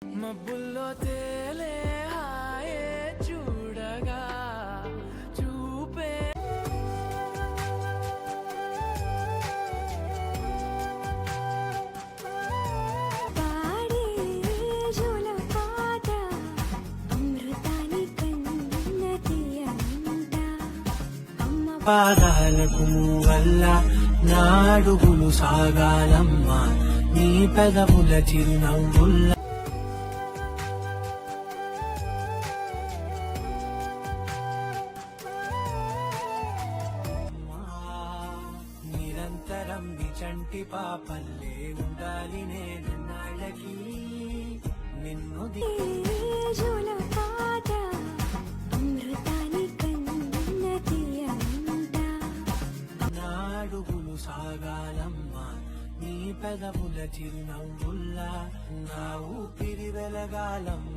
మబ్బుల్లో తేలే హాయే చూడగా చూపే పాడే జోలపాట అమృతాని కన్న తీయంట అమ్మ పాదాలకు వల్ల నాడుగులు సాగాలమ్మా నీ పెదవుల చిరునవ్వుల్ల నిరంతరం చంటి పాపల్లే ఉండాలి నేను నాళ్ళకి నిన్ను జోలపాట అమృతాని కన్న తీయంట నాడుగులు సాగాలమ్మా నీ పెదవుల చిరునవ్వుల్లా నా ఊపిరి వెలగాలమ్మా